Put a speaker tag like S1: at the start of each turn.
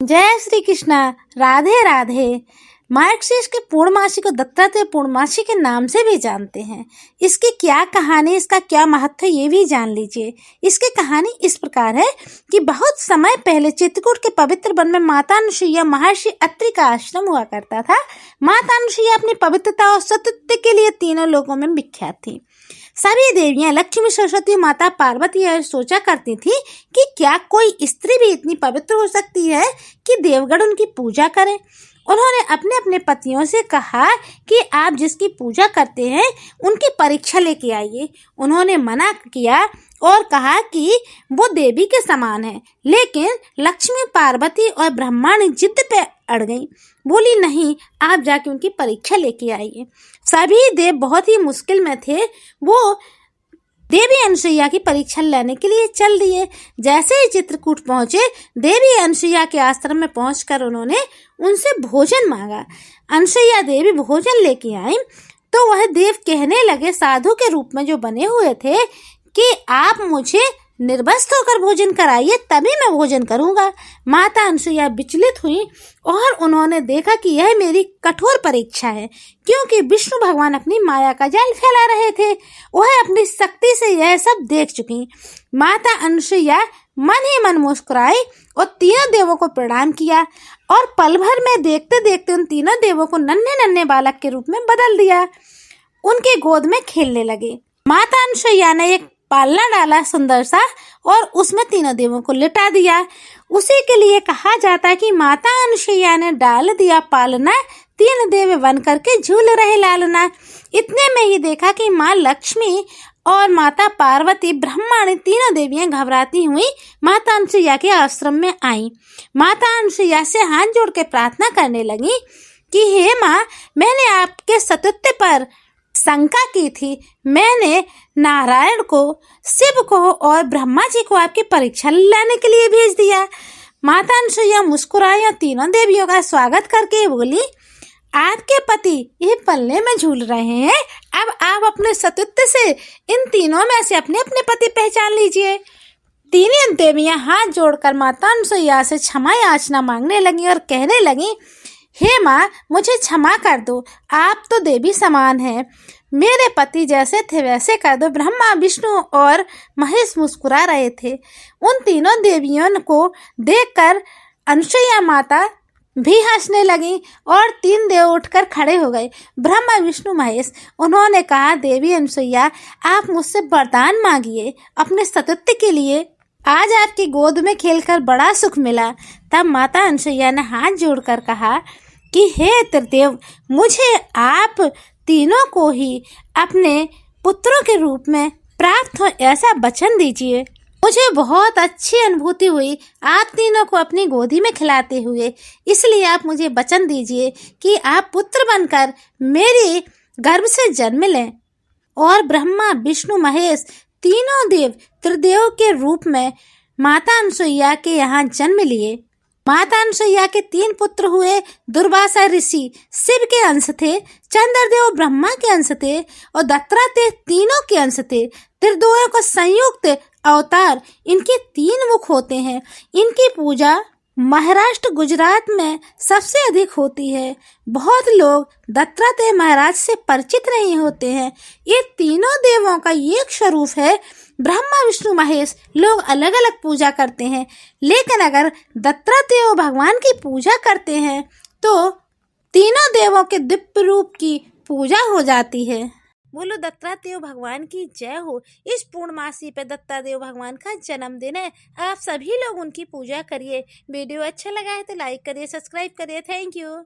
S1: जय श्री कृष्णा। राधे राधे। मार्गशीर्ष के पूर्णमासी को दत्तात्रेय पूर्णमासी के नाम से भी जानते हैं। इसकी क्या कहानी, इसका क्या महत्व है, ये भी जान लीजिए। इसकी कहानी इस प्रकार है कि बहुत समय पहले चित्रकूट के पवित्र वन में माता अनुसुईया महर्षि अत्रि का आश्रम हुआ करता था। माता अनुसुईया अपनी पवित्रता और सत्यत्व के लिए तीनों लोगों में विख्यात थी। सभी देवियां लक्ष्मी, सरस्वती, माता पार्वती यह सोचा करती थी कि क्या कोई स्त्री भी इतनी पवित्र हो सकती है कि देवगण उनकी पूजा करें। उन्होंने अपने अपने पतियों से कहा कि आप जिसकी पूजा करते हैं उनकी परीक्षा लेके आइए। उन्होंने मना किया और कहा कि वो देवी के समान है, लेकिन लक्ष्मी, पार्वती और ब्रह्मा ने जिद पे अड़ गई। बोली नहीं, आप जाके उनकी परीक्षा लेके आइए। सभी देव बहुत ही मुश्किल में थे। वो देवी अनुसुईया की परीक्षा लेने के लिए चल दिए। जैसे ही चित्रकूट पहुंचे, देवी अनुसुईया के आश्रम में पहुंचकर उन्होंने उनसे भोजन मांगा। अनुसुईया देवी भोजन लेके आई तो वह देव कहने लगे साधु के रूप में जो बने हुए थे कि आप मुझे निर्वस्त्र होकर भोजन कराइए, तभी मैं भोजन करूंगा। माता अनुसुईया विचलित हुई और उन्होंने देखा कि यह मेरी कठोर परीक्षा है, क्योंकि विष्णु भगवान अपनी माया का जाल फैला रहे थे। वह अपनी शक्ति से यह सब देख चुकी। माता अनुसुईया मन ही मन मुस्कुराई और तीनों देवों को प्रणाम किया और पल भर में देखते देखते उन तीनों देवों को नन्हे नन्हे बालक के रूप में बदल दिया। उनके गोद में खेलने लगे। माता अनुसुईया ने एक पालना डाला सुंदर सा और उसमें तीनों देवों को लिटा दिया। उसी के लिए कहा जाता है कि माता अनुसुईया ने डाल दिया पालना, तीन देव बन करके झूल रहे लालना। इतने में ही देखा कि माँ लक्ष्मी और माता पार्वती, ब्रह्माणी तीनों देवियां घबराती हुई माता अनुसुईया के आश्रम में आई। माता अनुसुईया से हाथ जोड़ के प्रार्थना करने लगी कि हे माँ, मैंने आपके सत्यत्व पर शंका की थी। मैंने नारायण को, शिव को और ब्रह्मा जी को आपकी परीक्षा लेने के लिए भेज दिया। माता अनुसुईया मुस्कुराई और तीनों देवियों का स्वागत करके बोली, आपके पति ये पल्ले में झूल रहे हैं। अब आप अपने सत्यत्व से इन तीनों में से अपने अपने पति पहचान लीजिए। तीनों देवियां हाथ जोड़कर माता अनुसुईया से क्षमा याचना मांगने लगी और कहने लगी, हे माँ, मुझे क्षमा कर दो। आप तो देवी समान हैं। मेरे पति जैसे थे वैसे कर दो। ब्रह्मा, विष्णु और महेश मुस्कुरा रहे थे। उन तीनों देवियों को देखकर अनुसुईया माता भी हंसने लगी और तीन देव उठकर खड़े हो गए। ब्रह्मा, विष्णु, महेश। उन्होंने कहा, देवी अनुसुईया, आप मुझसे वरदान मांगिए अपने सत्यत्व के लिए। आज आपकी गोद में खेलकर बड़ा सुख मिला। तब माता अनुसुईया ने हाथ जोड़कर कहा कि हे त्रिदेव, मुझे आप तीनों को ही अपने पुत्रों के रूप में प्राप्त हो ऐसा वचन दीजिए। मुझे बहुत अच्छी अनुभूति हुई आप तीनों को अपनी गोदी में खिलाते हुए, इसलिए आप मुझे वचन दीजिए कि आप पुत्र बनकर मेरे गर्भ से जन्म लें। और ब्रह्मा, विष्णु, महेश तीनों देव त्रिदेव के रूप में माता अनुसुईया के यहाँ जन्म लिए। माता अनुसुईया के तीन पुत्र हुए। दुर्वासा ऋषि शिव के अंश थे, चंद्रदेव ब्रह्मा के अंश थे और दत्तात्रेय तीनों के अंश थे। त्रिदेवों का संयुक्त अवतार, इनके तीन मुख होते हैं। इनकी पूजा महाराष्ट्र, गुजरात में सबसे अधिक होती है। बहुत लोग दत्तात्रेय महाराज से परिचित नहीं होते हैं। ये तीनों देवों का एक स्वरूप है। ब्रह्मा, विष्णु, महेश लोग अलग अलग पूजा करते हैं, लेकिन अगर दत्तात्रेय भगवान की पूजा करते हैं तो तीनों देवों के दिव्य रूप की पूजा हो जाती है। बोलो दत्तात्रेय भगवान की जय हो। इस पूर्णमासी पे दत्तात्रेय भगवान का जन्मदिन है। आप सभी लोग उनकी पूजा करिए। वीडियो अच्छा लगा है तो लाइक करिए, सब्सक्राइब करिए। Thank you.